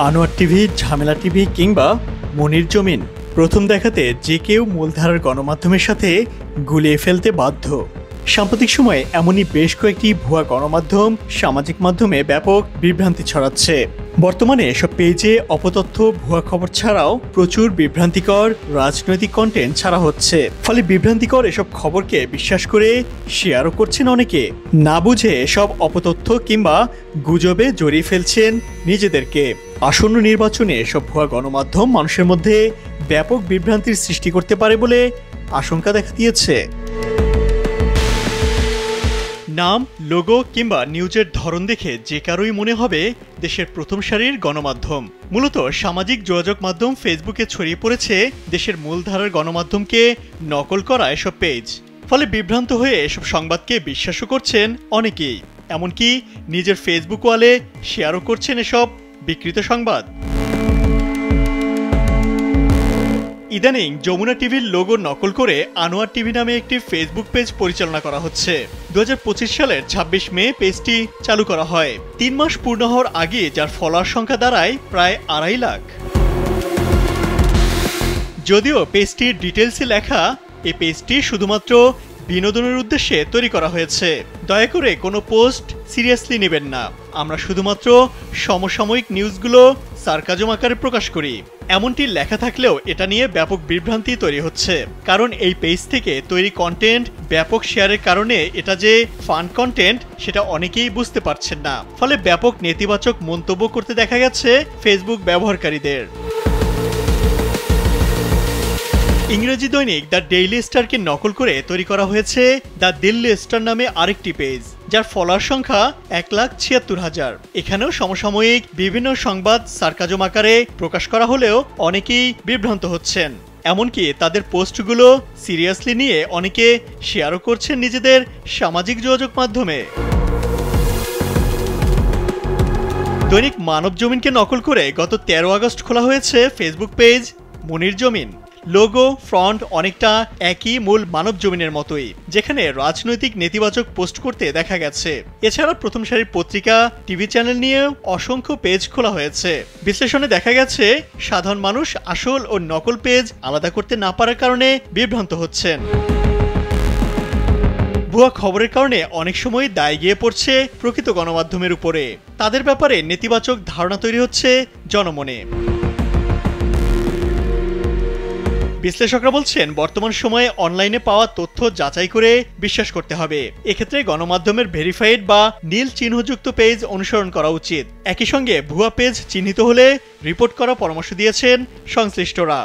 Anwar TV, ঝামেলা TV কিংবা মনির জমিন, প্রথম দেখাতে যে কেউ মূলধারার গণমাধ্যমের সাথে গুলিয়ে ফেলতে বাধ্য। সাম্প্রতিক সময়ে এমনই বেশ কয়েকটি ভুয়া গণমাধ্যম সামাজিক মাধ্যমে ব্যাপক বিভ্রান্তি ছড়াচ্ছে। বর্তমানে এসব পেজে অপতথ্য, ভুয়া খবর ছাড়াও প্রচুর বিভ্রান্তিকর রাজনৈতিক কন্টেন্ট ছাড়া হচ্ছে। ফলে বিভ্রান্তিকর এসব খবরকে বিশ্বাস করে শেয়ারও করছেন অনেকে। না বুঝে এসব অপতথ্য কিংবা গুজবে জড়িয়ে ফেলছেন নিজেদেরকে। আসন্ন নির্বাচনে এসব ভুয়া গণমাধ্যম মানুষের মধ্যে ব্যাপক বিভ্রান্তির সৃষ্টি করতে পারে বলে আশঙ্কা দেখা দিয়েছে। নাম, লোগো কিংবা নিউজের ধরন দেখে যে কারোই মনে হবে দেশের প্রথম সারির গণমাধ্যম। মূলত সামাজিক যোগাযোগ মাধ্যম ফেসবুকে ছড়িয়ে পড়েছে দেশের মূলধারার গণমাধ্যমকে নকল করা এসব পেজ। ফলে বিভ্রান্ত হয়ে এসব সংবাদকে বিশ্বাসও করছেন অনেকেই, এমনকি নিজের ফেসবুক ওয়ালে শেয়ারও করছেন এসব বিকৃত সংবাদ। ইদানিং যমুনা টিভির লোগো নকল করে আনোয়ার টিভি নামে একটি ফেসবুক পেজ পরিচালনা করা হচ্ছে। 2025 সালের 26 মে পেজটি চালু করা হয়। 3 মাস পূর্ণ হওয়ার আগে যার ফলোয়ার সংখ্যা দাঁড়ায় প্রায় 2.5 লাখ। যদিও পেজটির ডিটেলসে লেখা এই পেজটি শুধুমাত্র বিনোদনের উদ্দেশ্যে তৈরি করা হয়েছে। দয়া করে কোনো পোস্ট সিরিয়াসলি নেবেন না, আমরা শুধুমাত্র সমসাময়িক নিউজগুলো সার্কাজম আকারে প্রকাশ করি। এমনটি লেখা থাকলেও এটা নিয়ে ব্যাপক বিভ্রান্তি তৈরি হচ্ছে, কারণ এই পেজ থেকে তৈরি কন্টেন্ট ব্যাপক শেয়ারের কারণে এটা যে ফান কন্টেন্ট সেটা অনেকেই বুঝতে পারছেন না। ফলে ব্যাপক নেতিবাচক মন্তব্য করতে দেখা গেছে ফেসবুক ব্যবহারকারীদের। ইংরেজি দৈনিক দ্য ডেইলি স্টারকে নকল করে তৈরি করা হয়েছে দ্য দিল্লি স্টার নামে আরেকটি পেজ, যার ফলোয়ার সংখ্যা 1,76,000। এখানেও সমসাময়িক বিভিন্ন সংবাদ সার্কাজম আকারে প্রকাশ করা হলেও অনেকেই বিভ্রান্ত হচ্ছেন। এমনকি তাদের পোস্টগুলো সিরিয়াসলি নিয়ে অনেকে শেয়ারও করছেন নিজেদের সামাজিক যোগাযোগ মাধ্যমে। দৈনিক মানব জমিনকে নকল করে গত 13 আগস্ট খোলা হয়েছে ফেসবুক পেজ মনির জমিন। লোগো, ফ্রন্ট অনেকটা একই মূল মানব জমিনের মতোই, যেখানে রাজনৈতিক নেতিবাচক পোস্ট করতে দেখা গেছে। এছাড়া প্রথম সারির পত্রিকা, টিভি চ্যানেল নিয়েও অসংখ্য পেজ খোলা হয়েছে। বিশ্লেষণে দেখা গেছে সাধারণ মানুষ আসল ও নকল পেজ আলাদা করতে না পারার কারণে বিভ্রান্ত হচ্ছেন। ভুয়া খবরের কারণে অনেক সময় দায় গিয়ে পড়ছে প্রকৃত গণমাধ্যমের উপরে। তাদের ব্যাপারে নেতিবাচক ধারণা তৈরি হচ্ছে জনমনে। বিশ্লেষকরা বলছেন, বর্তমান সময়ে অনলাইনে পাওয়া তথ্য যাচাই করে বিশ্বাস করতে হবে। এক্ষেত্রে গণমাধ্যমের ভেরিফাইড বা নীল চিহ্নযুক্ত পেজ অনুসরণ করা উচিত। একই সঙ্গে ভুয়া পেজ চিহ্নিত হলে রিপোর্ট করার পরামর্শ দিয়েছেন সংশ্লিষ্টরা।